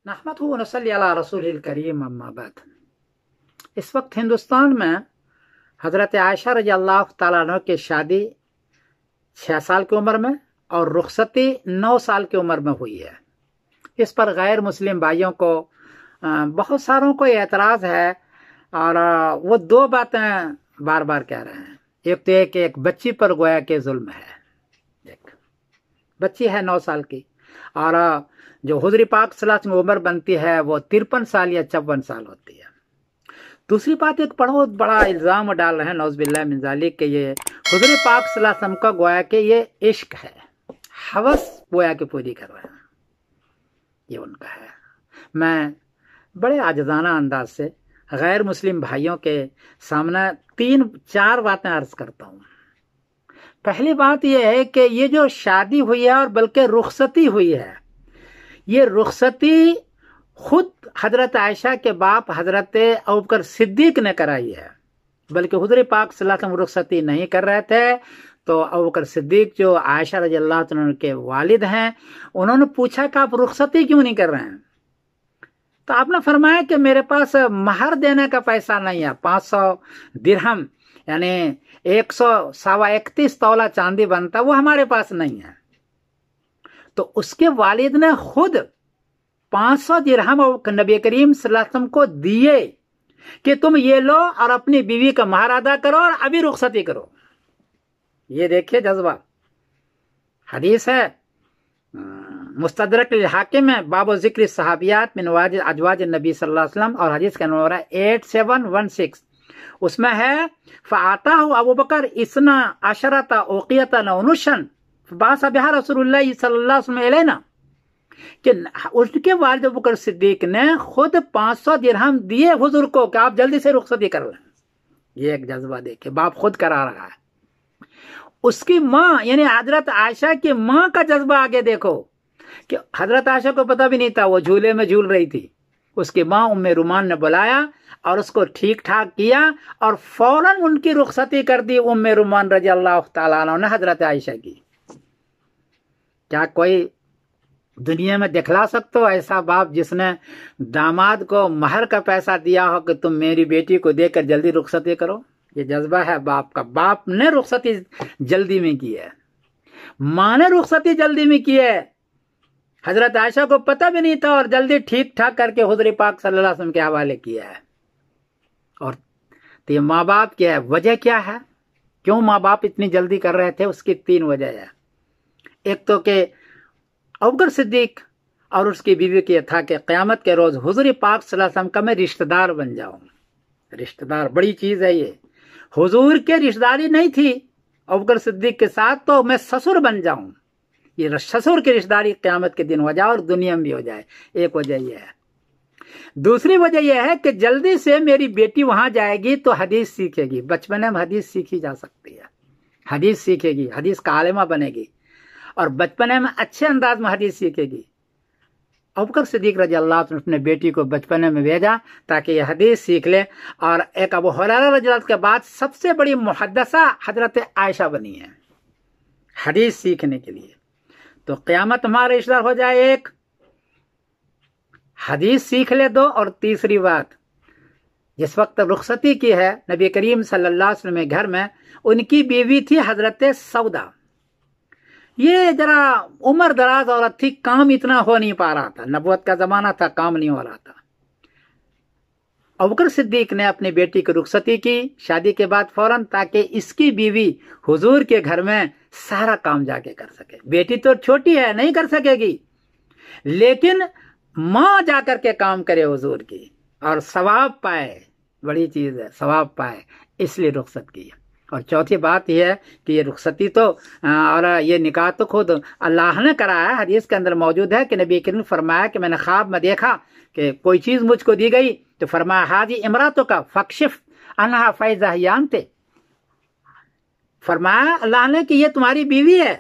نحمدہ و نصلی علی رسول الکریم اما بعد۔ اس وقت ہندوستان میں حضرت عائشہ رضی اللہ تعالیٰ عنہ کی شادی 6 سال کی عمر میں اور رخصتی 9 سال کی عمر میں ہوئی ہے۔ اس پر غیر مسلم بھائیوں کو بہت ساروں کو اعتراض ہے، اور وہ 2 باتیں بار بار کہہ رہے ہیں۔ ایک تو کہ ایک بچی پر گویا کہ ظلم ہے، ایک بچی ہے 9 سال کی، اور جو حضور پاک صلی اللہ علیہ وسلم کی عمر بنتی ہے وہ 53 سال یا 54 سال ہوتی ہے۔ دوسری بات، ایک بہت بڑا الزام ڈال رہے ہیں نعوذ باللہ من ذالک کہ یہ حضور پاک صلی اللہ علیہ وسلم کا گویا کہ یہ عشق ہے، ہوس گویا کہ پوری کر رہے ہیں، یہ ان کا ہے۔ میں بڑے عاجزانہ انداز سے غیر مسلم بھائیوں کے سامنے 3-4 باتیں عرض کرتا ہوں۔ پہلی بات یہ ہے کہ یہ جو شادی ہوئی ہے اور بلکہ رخصتی ہوئی ہے، یہ رخصتی خود حضرت عائشہ کے باپ حضرت ابوبکر صدیق نے کرائی ہے، بلکہ حضور پاک صلی اللہ علیہ وسلم رخصتی نہیں کر رہے تھے تو ابوبکر صدیق جو عائشہ رضی اللہ عنہ کے والد ہیں، انہوں نے پوچھا کہ آپ رخصتی کیوں نہیں کر رہے ہیں؟ تو آپ نے فرمایا کہ میرے پاس مہر دینے کا پیسہ نہیں ہے، 500 درہم یعنی 131 تولہ چاندی بنتا، وہ ہمارے پاس نہیں ہے۔ تو اس کے والد نے خود 500 درہم نبی کریم صلی اللہ علیہ وسلم کو دیے کہ تم یہ لو اور اپنی بیوی کا مہر ادا کرو اور ابھی رخصتی کرو۔ یہ دیکھیے جذبہ۔ حدیث ہے مستدرک الحاکم میں باب ذکر صحابیات من ازواج النبی صلی اللہ علیہ وسلم، اور حدیث کا نمبر ہے 8716۔ اس میں ہے فَآتَاهُ ابوبکر اثنا عشرۃ اوقیۃ نونشن فبعث بها رسول اللہ صلی اللہ علیہ وسلم الینا، کہ اس کے والد ابوبکر صدیق نے خود 500 درہم دیے حضور کو کہ آپ جلدی سے رخصتی کر لیں۔ یہ ایک جذبہ دیکھیں، باپ خود کرا رہا ہے۔ اس کی ماں یعنی حضرت عائشہ کی ماں کا جذبہ آگے دیکھو کہ حضرت عائشہ کو پتہ بھی نہیں تھا، وہ جھولے میں جھول رہی تھی۔ اس کی ماں ام رومان نے بلایا اور اس کو ٹھیک ٹھاک کیا اور فوراً ان کی رخصتی کر دی ام رومان رضی اللہ تعالیٰ عنہ نے حضرت عائشہ کی۔ کیا کوئی دنیا میں دکھلا سکتے ہو ایسا باپ جس نے داماد کو مہر کا پیسہ دیا ہو کہ تم میری بیٹی کو دے کر جلدی رخصتی کرو؟ یہ جذبہ ہے باپ کا۔ باپ نے رخصتی جلدی میں کی ہے، ماں نے رخصتی جلدی میں کی ہے۔ حضرت عائشہ کو پتہ بھی نہیں تھا اور جلدی ٹھیک ٹھاک کر کے حضور پاک صلی اللہ علیہ وسلم کے حوالے کیا ہے۔ اور تو یہ ماں باپ کیا ہے، وجہ کیا ہے، کیوں ماں باپ اتنی جلدی کر رہے تھے؟ اس کی 3 وجہ ہے۔ ایک تو کہ ابوبکر صدیق اور اس کی بیوی کی یہ تھا کہ قیامت کے روز حضور پاک صلی اللہ علیہ وسلم کا میں رشتہ دار بن جاؤں۔ رشتہ دار بڑی چیز ہے یہ، حضور کے رشتہ داری نہیں تھی ابوبکر صدیق کے ساتھ، تو میں سسر بن جاؤں۔ یہ سسر کی رشتہ داری قیامت کے دن ہو جائے اور دنیا میں بھی ہو جائے، ایک وجہ یہ ہے۔ دوسری وجہ یہ ہے کہ جلدی سے میری بیٹی وہاں جائے گی تو حدیث سیکھے گی، بچپنے میں حدیث سیکھی جا سکتی ہے، حدیث سیکھے گی، حدیث کا عالمہ بنے گی اور بچپنے میں اچھے انداز میں حدیث سیکھے گی۔ ابوبکر صدیق رضی اللہ عنہ اپنے بیٹی کو بچپنے میں بھیجا تاکہ یہ حدیث سیکھ لے، اور ایک ابو ہریرہ رضی اللہ عنہ کے بعد سب سے بڑی محدثہ حضرت عائشہ بنی ہے حدیث سیکھنے کے لیے۔ تو قیامت ہمارا رشتہ دار ہو جائے، ایک حدیث سیکھ لے، 2، اور تیسری بات جس وقت رخصتی کی ہے نبی کریم صلی اللہ علیہ وسلم کے گھر میں، ان کی بیوی تھی حضرت سودا۔ یہ ذرا عمر دراز عورت تھی، کام اتنا ہو نہیں پا رہا تھا، نبوت کا زمانہ تھا، کام نہیں ہو رہا تھا۔ ابوبکر صدیق نے اپنی بیٹی کی رخصتی کی شادی کے بعد فوراً، تاکہ اس کی بیوی حضور کے گھر میں سارا کام جا کے کر سکے۔ بیٹی تو چھوٹی ہے، نہیں کر سکے گی، لیکن ماں جا کر کے کام کرے حضور کی اور ثواب پائے، بڑی چیز ہے، ثواب پائے، اس لیے رخصت کی۔ اور چوتھی بات یہ ہے کہ یہ رخصتی تو اور یہ نکاح تو خود اللہ نے کرایا ہے۔ حدیث کے اندر موجود ہے کہ نبی کریم نے فرمایا کہ میں نے خواب میں دیکھا کہ کوئی چیز مجھ کو دی گئی تو فرمایا ہادی امراتک فاکشف عنہا فاذا ہی انت، فرمایا اللہ نے کہ یہ تمہاری بیوی ہے،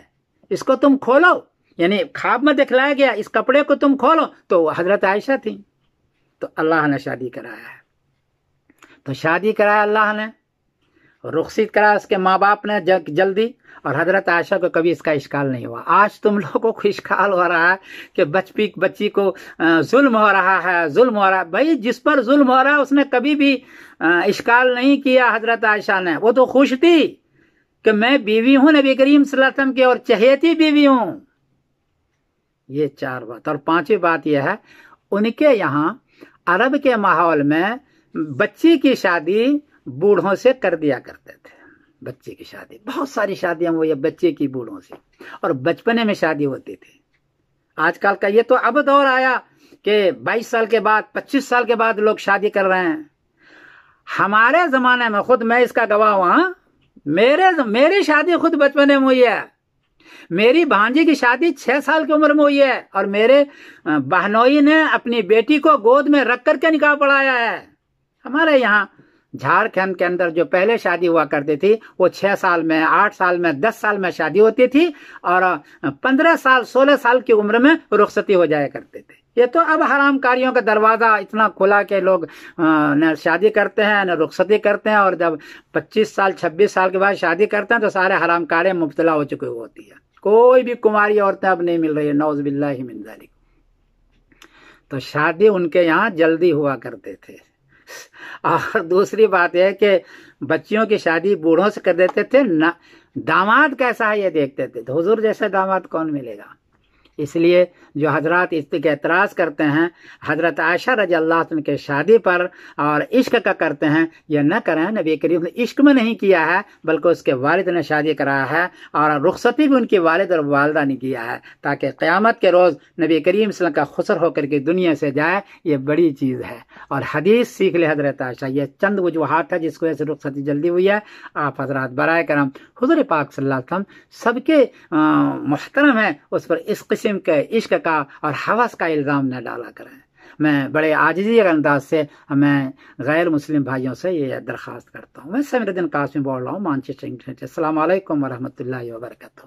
اس کو تم کھولو، یعنی خواب میں دکھلایا گیا اس کپڑے کو تم کھولو، تو حضرت عائشہ تھی۔ تو اللہ نے شادی کرایا ہے، تو شادی کرایا اللہ نے، رخصت کرا اس کے ماں باپ نے جلدی، اور حضرت عائشہ کو کبھی اس کا اشکال نہیں ہوا۔ آج تم لوگوں کو اشکال ہو رہا ہے کہ بچی کو ظلم ہو رہا ہے، بھائی جس پر ظلم ہو رہا ہے اس نے کبھی بھی اشکال نہیں کیا۔ حضرت عائشہ نے، وہ تو خوش تھی کہ میں بیوی ہوں نبی کریم صلی اللہ علیہ وسلم کی اور چہیتی بیوی ہوں۔ یہ 4 بات، اور 5ویں بات یہ ہے ان کے یہاں عرب کے ماحول میں بچی کی شادی بوڑھوں سے کر دیا کرتے تھے۔ بچے کی شادی، بہت ساری شادیاں وہ بچے کی بوڑھوں سے، اور بچپنے میں شادی ہوتی تھی۔ آج کل کا یہ تو اب دور آیا کہ 22 سال کے بعد 25 سال کے بعد لوگ شادی کر رہے ہیں۔ ہمارے زمانے میں خود میں اس کا گواہ ہوں، میری شادی خود بچپنے میں ہوئی ہے۔ میری بھانجی کی شادی 6 سال کی عمر میں ہوئی ہے، اور میرے بہنوئی نے اپنی بیٹی کو گود میں رکھ کر کے نکاح پڑھایا ہے۔ ہمارے یہاں جھارکھنڈ کے اندر جو پہلے شادی ہوا کرتی تھی وہ 6 سال میں، 8 سال میں، 10 سال میں شادی ہوتی تھی، اور 15 سال 16 سال کی عمر میں رخصتی ہو جایا کرتے تھے۔ یہ تو اب حرام کاریوں کا دروازہ اتنا کھلا کہ لوگ نہ شادی کرتے ہیں نہ رخصتی کرتے ہیں، اور جب 25 سال 26 سال کے بعد شادی کرتے ہیں تو سارے حرام کاریں مبتلا ہو چکے ہوتی ہے۔ کوئی بھی کماری عورتیں اب نہیں مل رہی ہے، نعوذ باللہ من ذالک۔ تو شادی ان کے یہاں جلدی ہوا کرتے تھے۔ اور دوسری بات یہ کہ بچیوں کی شادی بوڑھوں سے کر دیتے تھے، داماد کیسا ہے یہ دیکھتے تھے، تو حضور جیسے داماد کون ملے گا؟ اس لیے جو حضرات اس پہ اعتراض کرتے ہیں حضرت عائشہ رضی اللہ عنہ کے شادی پر اور عشق کا کرتے ہیں، یہ نہ کریں۔ نبی کریم نے عشق میں نہیں کیا ہے بلکہ اس کے والد نے شادی کرایا ہے، اور رخصتی بھی ان کی والد اور والدہ نے کیا ہے، تاکہ قیامت کے روز نبی کریم صلی اللہ علیہ وسلم کا خسر ہو کر کے دنیا سے جائے۔ یہ بڑی چیز ہے، اور حدیث سیکھ لے حضرت عائشہ۔ یہ چند وجوہات ہے جس کی وجہ سے رخصتی جلدی ہوئی ہے۔ آپ حضرات برائے کرم حضور پاک صلی اللہ علیہ وسلم سب کے محترم ہیں، اس پر اس قسم کے عشق کا اور ہوس کا الزام نہ ڈالا کریں۔ میں بڑے عاجزی کے انداز سے میں غیر مسلم بھائیوں سے یہ درخواست کرتا ہوں۔ میں سمیر الدین قاسمی بول رہا ہوں، مانچسٹر انگلینڈ سے۔ السلام علیکم ورحمۃ اللہ وبرکاتہ۔